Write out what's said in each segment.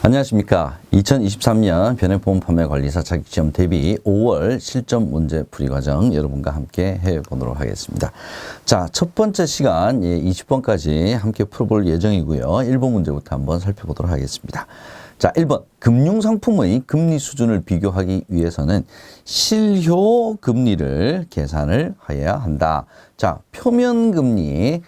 안녕하십니까. 2023년 변액보험판매관리사 자격시험 대비 5월 실전 문제 풀이 과정 여러분과 함께 해보도록 하겠습니다. 자, 첫 번째 시간 20번까지 함께 풀어볼 예정이고요. 1번 문제부터 한번 살펴보도록 하겠습니다. 자, 1번. 금융상품의 금리 수준을 비교하기 위해서는 실효 금리를 계산을 해야 한다. 자, 표면금리,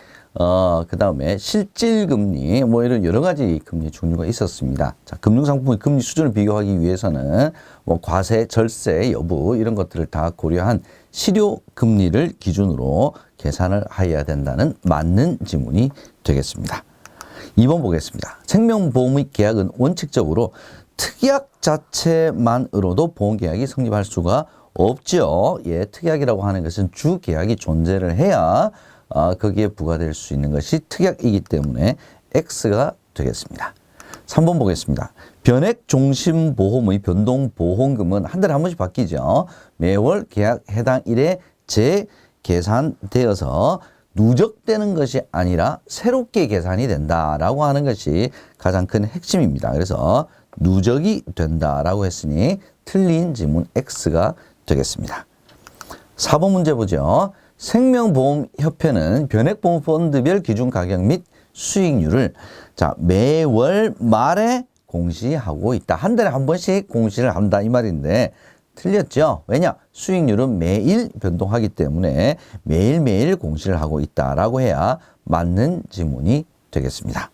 그 다음에 실질금리, 뭐 이런 여러 가지 금리 종류가 있었습니다. 자, 금융상품의 금리 수준을 비교하기 위해서는 뭐 과세, 절세 여부 이런 것들을 다 고려한 실효금리를 기준으로 계산을 해야 된다는 맞는 지문이 되겠습니다. 2번 보겠습니다. 생명보험의 계약은 원칙적으로 특약 자체만으로도 보험계약이 성립할 수가 없죠. 예, 특약이라고 하는 것은 주계약이 존재를 해야 거기에 부과될 수 있는 것이 특약이기 때문에 X가 되겠습니다. 3번 보겠습니다. 변액종신보험의 변동보험금은 한 달에 한 번씩 바뀌죠. 매월 계약 해당 일에 재계산되어서 누적되는 것이 아니라 새롭게 계산이 된다라고 하는 것이 가장 큰 핵심입니다. 그래서 누적이 된다라고 했으니 틀린 지문 X가 되겠습니다. 4번 문제 보죠. 생명보험협회는 변액보험펀드별 기준가격 및 수익률을 매월 말에 공시하고 있다. 한 달에 한 번씩 공시를 한다 이 말인데 틀렸죠? 왜냐? 수익률은 매일 변동하기 때문에 매일매일 공시를 하고 있다라고 해야 맞는 지문이 되겠습니다.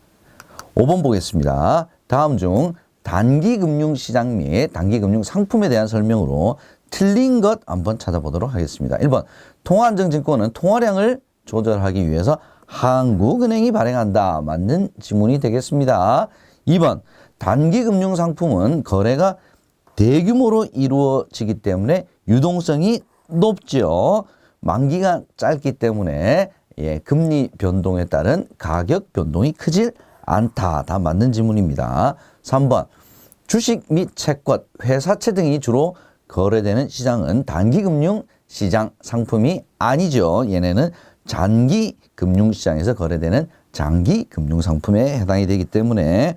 5번 보겠습니다. 다음 중 단기금융시장 및 단기금융상품에 대한 설명으로 틀린 것 한번 찾아보도록 하겠습니다. 1번, 통화안정증권은 통화량을 조절하기 위해서 한국은행이 발행한다. 맞는 지문이 되겠습니다. 2번, 단기금융상품은 거래가 대규모로 이루어지기 때문에 유동성이 높죠. 만기가 짧기 때문에 금리 변동에 따른 가격 변동이 크질 않다. 다 맞는 지문입니다. 3번, 주식 및 채권, 회사채 등이 주로 거래되는 시장은 단기금융 시장 상품이 아니죠. 얘네는 장기금융시장에서 거래되는 장기금융상품에 해당이 되기 때문에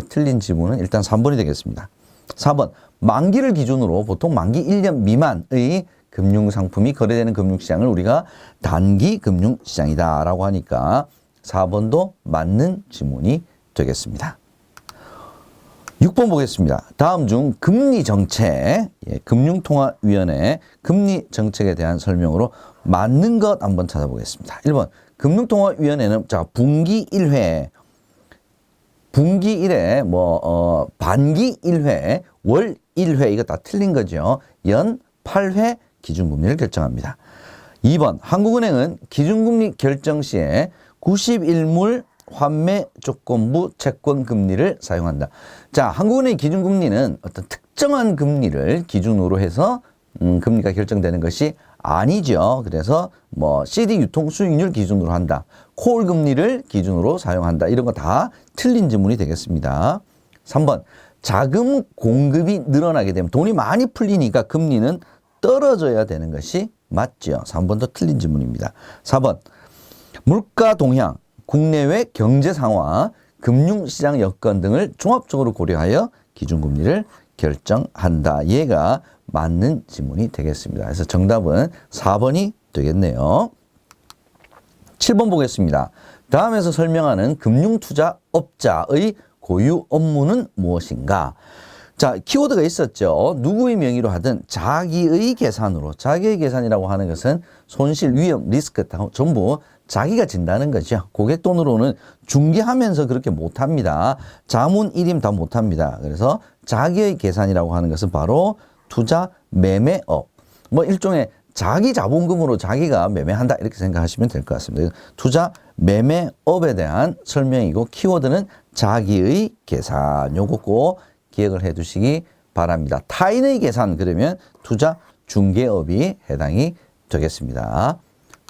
틀린 지문은 일단 3번이 되겠습니다. 4번, 만기를 기준으로 보통 만기 1년 미만의 금융상품이 거래되는 금융시장을 우리가 단기금융시장이다 라고 하니까 4번도 맞는 지문이 되겠습니다. 6번 보겠습니다. 다음 중 금리정책, 금융통화위원회 금리정책에 대한 설명으로 맞는 것 한번 찾아보겠습니다. 1번, 금융통화위원회는 분기 1회, 분기 1회, 반기 1회, 월 1회, 이거 다 틀린 거죠. 연 8회 기준금리를 결정합니다. 2번, 한국은행은 기준금리 결정 시에 91물 환매 조건부 채권 금리를 사용한다. 자, 한국은행의 기준금리는 어떤 특정한 금리를 기준으로 해서 금리가 결정되는 것이 아니죠. 그래서 CD 유통 수익률 기준으로 한다. 콜 금리를 기준으로 사용한다. 이런 거 다 틀린 지문이 되겠습니다. 3번, 자금 공급이 늘어나게 되면 돈이 많이 풀리니까 금리는 떨어져야 되는 것이 맞죠. 3번도 틀린 지문입니다. 4번, 물가 동향, 국내외 경제 상황, 금융시장 여건 등을 종합적으로 고려하여 기준금리를 결정한다. 얘가 맞는 지문이 되겠습니다. 그래서 정답은 4번이 되겠네요. 7번 보겠습니다. 다음에서 설명하는 금융투자업자의 고유 업무는 무엇인가? 자, 키워드가 있었죠. 누구의 명의로 하든 자기의 계산으로, 자기의 계산이라고 하는 것은 손실, 위험, 리스크 전부 자기가 진다는 거죠. 고객 돈으로는 중개하면서 그렇게 못합니다. 자문, 일임 다 못합니다. 그래서 자기의 계산이라고 하는 것은 바로 투자, 매매업. 일종의 자기 자본금으로 자기가 매매한다 이렇게 생각하시면 될 것 같습니다. 투자, 매매업에 대한 설명이고 키워드는 자기의 계산. 요거 꼭 기억을 해 두시기 바랍니다. 타인의 계산 그러면 투자, 중개업이 해당이 되겠습니다.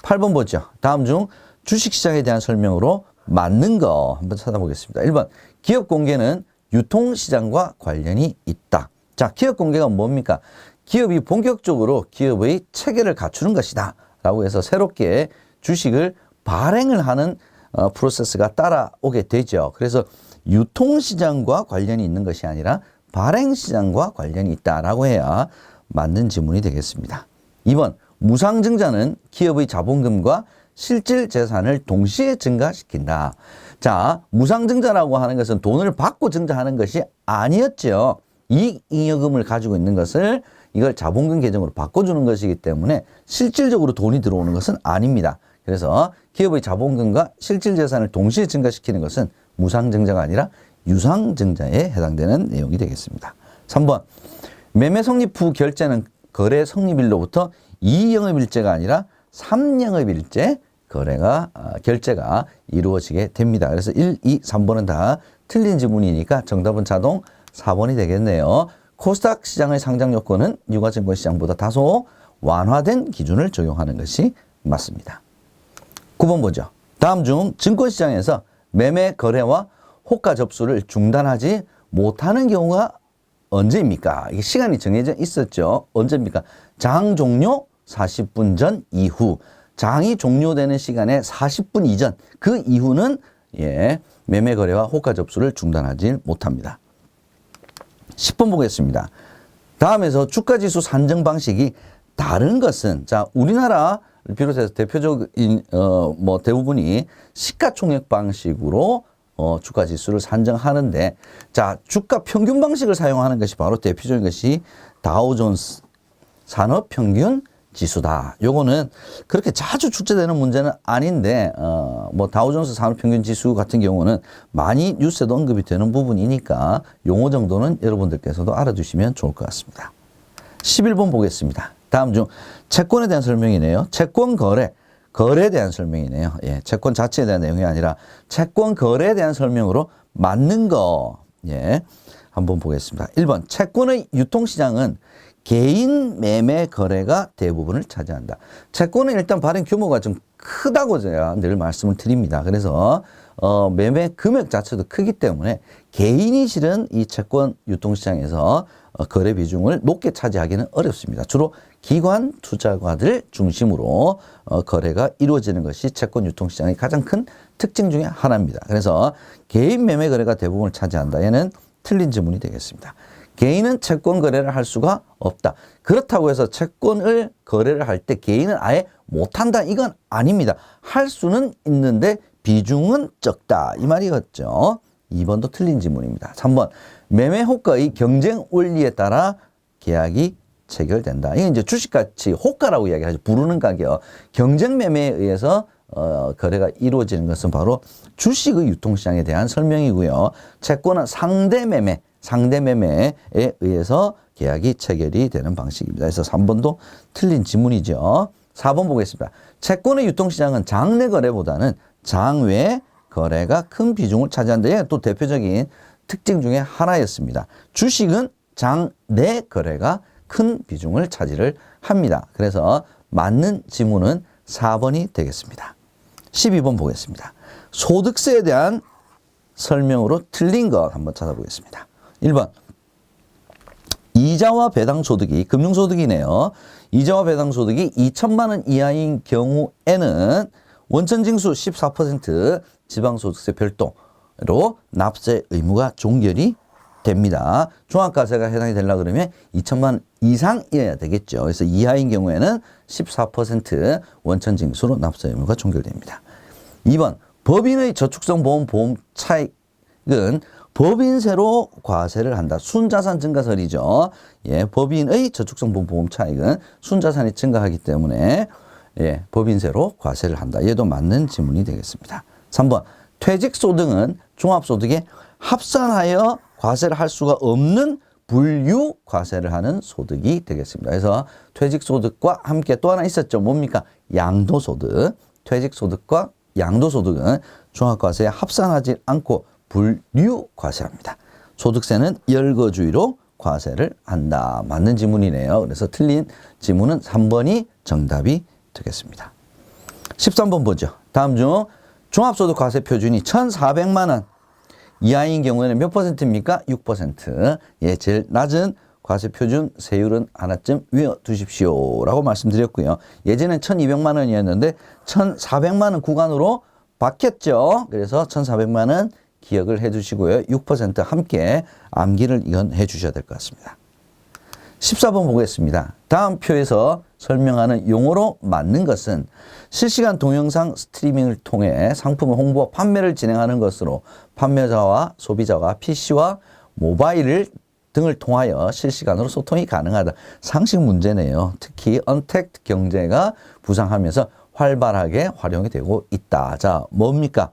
8번 보죠. 다음 중 주식시장에 대한 설명으로 맞는 거 한번 찾아보겠습니다. 1번, 기업 공개는 유통시장과 관련이 있다. 자, 기업 공개가 뭡니까? 기업이 본격적으로 기업의 체계를 갖추는 것이다 라고 해서 새롭게 주식을 발행을 하는 프로세스가 따라오게 되죠. 그래서 유통시장과 관련이 있는 것이 아니라 발행시장과 관련이 있다라고 해야 맞는 지문이 되겠습니다. 2번, 무상증자는 기업의 자본금과 실질 재산을 동시에 증가시킨다. 자, 무상증자라고 하는 것은 돈을 받고 증자하는 것이 아니었죠. 이익잉여금을 가지고 있는 것을 이걸 자본금 계정으로 바꿔주는 것이기 때문에 실질적으로 돈이 들어오는 것은 아닙니다. 그래서 기업의 자본금과 실질 재산을 동시에 증가시키는 것은 무상증자가 아니라 유상증자에 해당되는 내용이 되겠습니다. 3번, 매매 성립 후 결제는 거래 성립일로부터 2영업일제가 아니라 3영업일제 결제가 이루어지게 됩니다. 그래서 1, 2, 3번은 다 틀린 지문이니까 정답은 자동 4번이 되겠네요. 코스닥 시장의 상장 요건은 유가증권 시장보다 다소 완화된 기준을 적용하는 것이 맞습니다. 9번 보죠. 다음 중 증권시장에서 매매 거래와 호가 접수를 중단하지 못하는 경우가 언제입니까? 이게 시간이 정해져 있었죠. 언제입니까? 장 종료 40분 전 이후. 장이 종료되는 시간에 40분 이전. 그 이후는 매매 거래와 호가 접수를 중단하지 못합니다. 10번 보겠습니다. 다음에서 주가지수 산정 방식이 다른 것은, 자, 우리나라를 비롯해서 대표적인 대부분이 시가총액 방식으로 주가지수를 산정하는데, 자, 주가 평균 방식을 사용하는 것이 바로 대표적인 것이 다우존스 산업평균 지수다. 요거는 그렇게 자주 출제되는 문제는 아닌데, 다우존스 산업평균 지수 같은 경우는 많이 뉴스에도 언급이 되는 부분이니까 용어 정도는 여러분들께서도 알아두시면 좋을 것 같습니다. 11번 보겠습니다. 다음 중 채권에 대한 설명이네요. 채권 거래에 대한 설명이네요. 채권 자체에 대한 내용이 아니라 채권 거래에 대한 설명으로 맞는 거. 한번 보겠습니다. 1번, 채권의 유통시장은 개인 매매 거래가 대부분을 차지한다. 채권은 일단 발행 규모가 좀 크다고 제가 늘 말씀을 드립니다. 그래서 매매 금액 자체도 크기 때문에 개인이 실은 이 채권 유통시장에서 거래 비중을 높게 차지하기는 어렵습니다. 주로 기관 투자가들 중심으로 거래가 이루어지는 것이 채권 유통시장의 가장 큰 특징 중에 하나입니다. 그래서 개인 매매 거래가 대부분을 차지한다. 얘는 틀린 지문이 되겠습니다. 개인은 채권 거래를 할 수가 없다. 그렇다고 해서 채권을 거래를 할 때 개인은 아예 못한다. 이건 아닙니다. 할 수는 있는데 비중은 적다. 이 말이었죠. 2번도 틀린 지문입니다. 3번, 매매 호가의 경쟁 원리에 따라 계약이 체결된다. 이게 이제 주식같이 호가라고 이야기하죠. 부르는 가격. 경쟁 매매에 의해서 거래가 이루어지는 것은 바로 주식의 유통시장에 대한 설명이고요. 채권은 상대 매매에 의해서 계약이 체결이 되는 방식입니다. 그래서 3번도 틀린 지문이죠. 4번 보겠습니다. 채권의 유통시장은 장내 거래보다는 장외 거래가 큰 비중을 차지한다. 이게 또 대표적인 특징 중에 하나였습니다. 주식은 장내 거래가 큰 비중을 차지를 합니다. 그래서 맞는 지문은 4번이 되겠습니다. 12번 보겠습니다. 소득세에 대한 설명으로 틀린 것 한번 찾아보겠습니다. 1번, 이자와 배당 소득이 금융소득이네요. 이자와 배당 소득이 2천만 원 이하인 경우에는 원천징수 14% 지방소득세 별도로 납세 의무가 종결이 됩니다. 종합과세가 해당이 되려고 그러면 2천만 원 이상이어야 되겠죠. 그래서 이하인 경우에는 14% 원천징수로 납세 의무가 종결됩니다. 2번, 법인의 저축성 보험 차익은 법인세로 과세를 한다. 순자산 증가설이죠. 법인의 저축성 보험 차익은 순자산이 증가하기 때문에 법인세로 과세를 한다. 얘도 맞는 지문이 되겠습니다. 3번, 퇴직소득은 종합소득에 합산하여 과세를 할 수가 없는 분류 과세를 하는 소득이 되겠습니다. 그래서 퇴직소득과 함께 또 하나 있었죠. 뭡니까? 양도소득. 퇴직소득과 양도소득은 종합과세에 합산하지 않고 분류 과세합니다. 소득세는 열거주의로 과세를 한다. 맞는 지문이네요. 그래서 틀린 지문은 3번이 정답이 되겠습니다. 13번 보죠. 다음 중 종합소득 과세 표준이 1,400만 원 이하인 경우에는 몇 퍼센트입니까? 6%. 제일 낮은 과세 표준 세율은 하나쯤 외워두십시오 라고 말씀드렸고요. 예전엔 1,200만 원이었는데 1,400만 원 구간으로 바뀌었죠. 그래서 1,400만 원 기억을 해 주시고요. 6% 함께 암기를 이건 해 주셔야 될 것 같습니다. 14번 보겠습니다. 다음 표에서 설명하는 용어로 맞는 것은 실시간 동영상 스트리밍을 통해 상품의 홍보와 판매를 진행하는 것으로 판매자와 소비자가 PC와 모바일 등을 통하여 실시간으로 소통이 가능하다. 상식 문제네요. 특히 언택트 경제가 부상하면서 활발하게 활용이 되고 있다. 자, 뭡니까?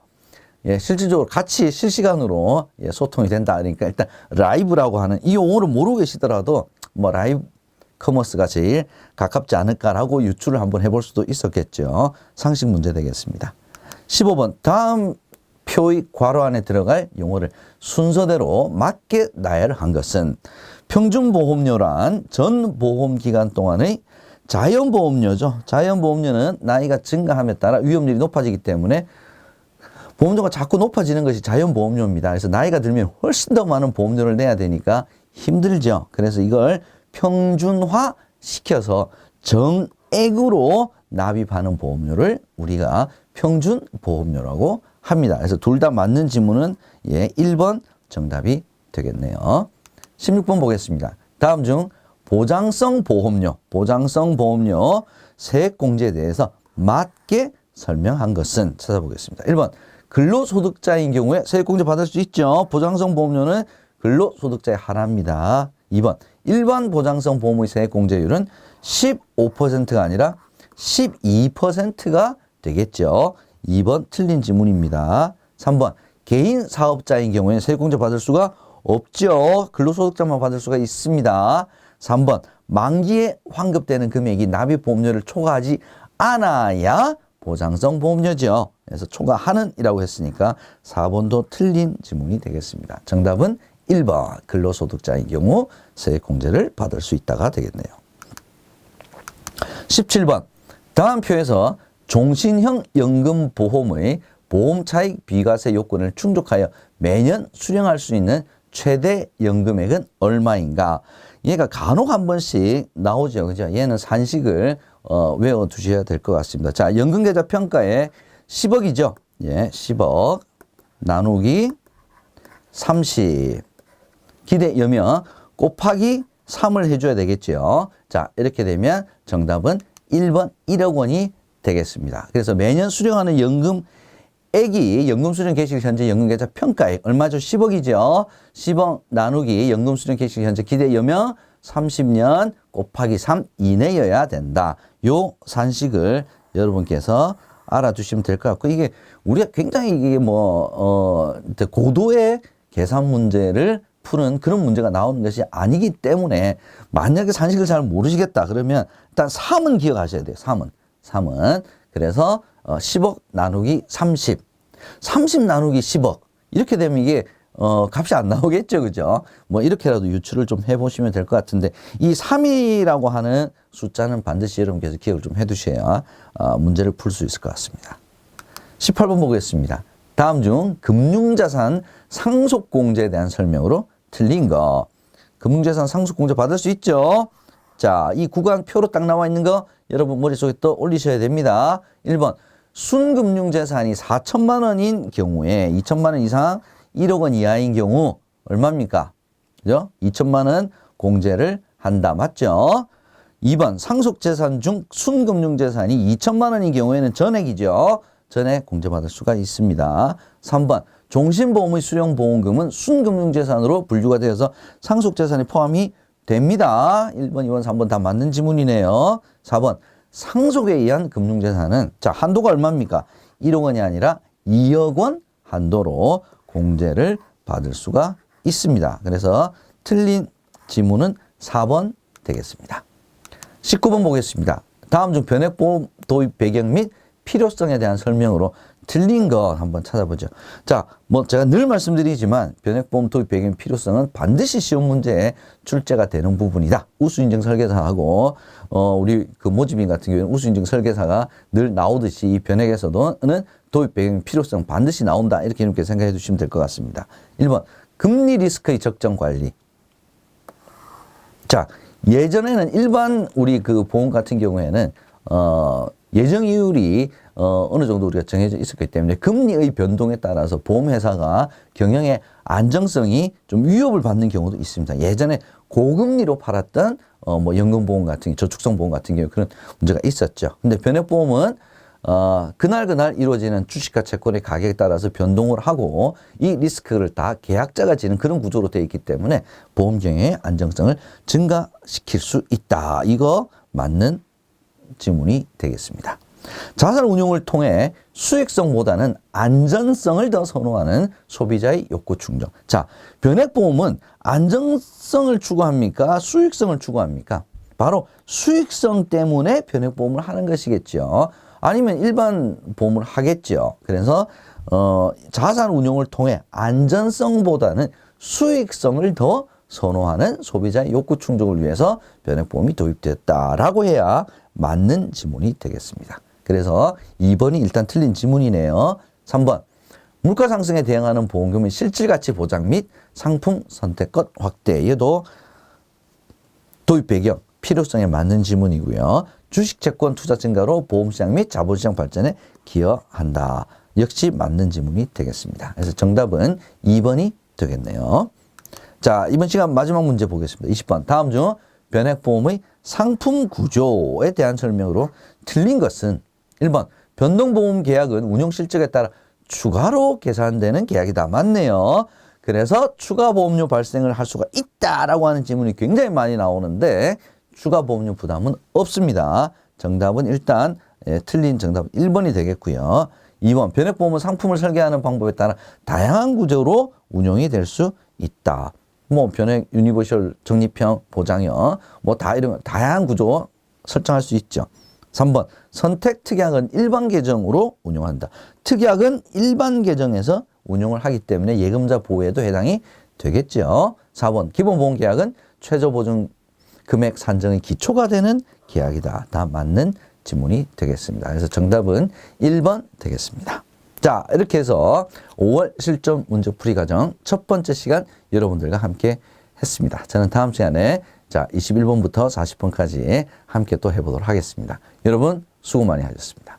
예, 실질적으로 같이 실시간으로 예, 소통이 된다. 그러니까 일단 라이브라고 하는 이 용어를 모르고 계시더라도 뭐 라이브 커머스가 제일 가깝지 않을까라고 유추를 한번 해볼 수도 있었겠죠. 상식 문제 되겠습니다. 15번 다음 표의 괄호 안에 들어갈 용어를 순서대로 맞게 나열을 한 것은 평균보험료란 전 보험기간 동안의 자연보험료죠. 자연보험료는 나이가 증가함에 따라 위험률이 높아지기 때문에 보험료가 자꾸 높아지는 것이 자연보험료입니다. 그래서 나이가 들면 훨씬 더 많은 보험료를 내야 되니까 힘들죠. 그래서 이걸 평준화 시켜서 정액으로 납입하는 보험료를 우리가 평균보험료라고 합니다. 그래서 둘 다 맞는 지문은 예, 1번 정답이 되겠네요. 16번 보겠습니다. 다음 중 보장성 보험료 세액공제에 대해서 맞게 설명한 것은 찾아보겠습니다. 1번 근로소득자인 경우에 세액공제 받을 수 있죠. 보장성 보험료는 근로소득자에 한합니다. 2번 일반 보장성 보험의 세액공제율은 15%가 아니라 12%가 되겠죠. 2번 틀린 지문입니다. 3번 개인 사업자인 경우에 세액공제 받을 수가 없죠. 근로소득자만 받을 수가 있습니다. 3번 만기에 환급되는 금액이 납입보험료를 초과하지 않아야 보장성 보험료죠. 그래서 초과하는 이라고 했으니까 4번도 틀린 지문이 되겠습니다. 정답은 1번 근로소득자인 경우 세액공제를 받을 수 있다가 되겠네요. 17번 다음 표에서 종신형 연금보험의 보험차익 비과세 요건을 충족하여 매년 수령할 수 있는 최대 연금액은 얼마인가? 얘가 간혹 한 번씩 나오죠. 그죠? 얘는 산식을 외워두셔야 될 것 같습니다. 자, 연금계좌 평가에 10억이죠. 예, 10억 나누기 30 기대여면 곱하기 3을 해줘야 되겠죠. 자, 이렇게 되면 정답은 1번 1억 원이 되겠습니다. 그래서 매년 수령하는 연금액이 연금 수령 개시 현재 연금계좌 평가액 얼마죠? 10억이죠. 10억 나누기 연금 수령 개시 현재 기대여면 30년 곱하기 3 이내여야 된다. 요 산식을 여러분께서 알아두시면 될 것 같고 이게 우리가 굉장히 이게 고도의 계산 문제를 푸는 그런 문제가 나오는 것이 아니기 때문에 만약에 산식을 잘 모르시겠다 그러면 일단 3은 기억하셔야 돼요. 3은. 그래서 10억 나누기 30 나누기 10억 이렇게 되면 이게 값이 안 나오겠죠. 그죠? 뭐 이렇게라도 유추를 좀 해보시면 될 것 같은데 이 3이라고 하는 숫자는 반드시 여러분께서 기억을 좀 해두셔야 문제를 풀 수 있을 것 같습니다. 18번 보겠습니다. 다음 중 금융자산 상속공제에 대한 설명으로 틀린 거. 금융자산 상속공제 받을 수 있죠. 자, 이 구간 표로 딱 나와 있는 거 여러분 머릿속에 또 올리셔야 됩니다. 1번 순금융자산이 4천만 원인 경우에 2천만 원 이상 1억 원 이하인 경우 얼마입니까? 그죠? 2천만 원 공제를 한다. 맞죠? 2번 상속재산 중 순금융재산이 2천만 원인 경우에는 전액이죠. 전액 공제받을 수가 있습니다. 3번 종신보험의 수령보험금은 순금융재산으로 분류가 되어서 상속재산에 포함이 됩니다. 1번, 2번, 3번 다 맞는 지문이네요. 4번 상속에 의한 금융재산은 자 한도가 얼마입니까? 1억 원이 아니라 2억 원 한도로 공제를 받을 수가 있습니다. 그래서 틀린 지문은 4번 되겠습니다. 19번 보겠습니다. 다음 중 변액보험 도입 배경 및 필요성에 대한 설명으로 틀린 것 한번 찾아보죠. 자, 뭐 제가 늘 말씀드리지만 변액보험 도입 배경 필요성은 반드시 시험 문제에 출제가 되는 부분이다. 우수인증 설계사하고 우리 그 모집인 같은 경우에는 우수인증 설계사가 늘 나오듯이 이 변액에서는 도입 배경 필요성 반드시 나온다. 이렇게 이렇게 생각해 주시면 될 것 같습니다. 1번 금리 리스크의 적정 관리. 자, 예전에는 일반 우리 그 보험 같은 경우에는 예정이율이 어느 정도 우리가 정해져 있었기 때문에 금리의 변동에 따라서 보험회사가 경영의 안정성이 좀 위협을 받는 경우도 있습니다. 예전에 고금리로 팔았던 뭐 연금보험 같은 저축성보험 같은 경우 그런 문제가 있었죠. 근데 변액보험은 그날 이루어지는 주식과 채권의 가격에 따라서 변동을 하고 이 리스크를 다 계약자가 지는 그런 구조로 되어 있기 때문에 보험 경영의 안정성을 증가시킬 수 있다. 이거 맞는 질문이 되겠습니다. 자산 운용을 통해 수익성보다는 안전성을 더 선호하는 소비자의 욕구 충족. 자, 변액보험은 안정성을 추구합니까? 수익성을 추구합니까? 바로 수익성 때문에 변액보험을 하는 것이겠죠. 아니면 일반 보험을 하겠죠. 그래서 자산 운용을 통해 안전성보다는 수익성을 더 선호하는 소비자의 욕구 충족을 위해서 변액보험이 도입됐다라고 해야 맞는 지문이 되겠습니다. 그래서 2번이 일단 틀린 지문이네요. 3번. 물가 상승에 대응하는 보험금의 실질가치 보장 및 상품 선택권 확대. 얘도 도입 배경, 필요성에 맞는 지문이고요. 주식 채권 투자 증가로 보험시장 및 자본시장 발전에 기여한다. 역시 맞는 지문이 되겠습니다. 그래서 정답은 2번이 되겠네요. 자, 이번 시간 마지막 문제 보겠습니다. 20번. 다음 중 변액보험의 상품 구조에 대한 설명으로 틀린 것은 1번. 변동보험 계약은 운용 실적에 따라 추가로 계산되는 계약이다. 맞네요. 그래서 추가 보험료 발생을 할 수가 있다라고 하는 질문이 굉장히 많이 나오는데 추가 보험료 부담은 없습니다. 정답은 일단 틀린 정답은 1번이 되겠고요. 2번. 변액보험은 상품을 설계하는 방법에 따라 다양한 구조로 운용이 될 수 있다. 뭐 변액, 유니버셜, 적립형, 보장형 뭐 다 이런 거 다양한 구조 설정할 수 있죠. 3번. 선택 특약은 일반 계정으로 운용한다. 특약은 일반 계정에서 운용을 하기 때문에 예금자 보호에도 해당이 되겠죠. 4번. 기본보험 계약은 최저보증 금액 산정의 기초가 되는 계약이다. 다 맞는 지문이 되겠습니다. 그래서 정답은 1번 되겠습니다. 자, 이렇게 해서 5월 실전 문제 풀이 과정 첫 번째 시간 여러분들과 함께 했습니다. 저는 다음 시간에 21번부터 40번까지 함께 또 해보도록 하겠습니다. 여러분 수고 많이 하셨습니다.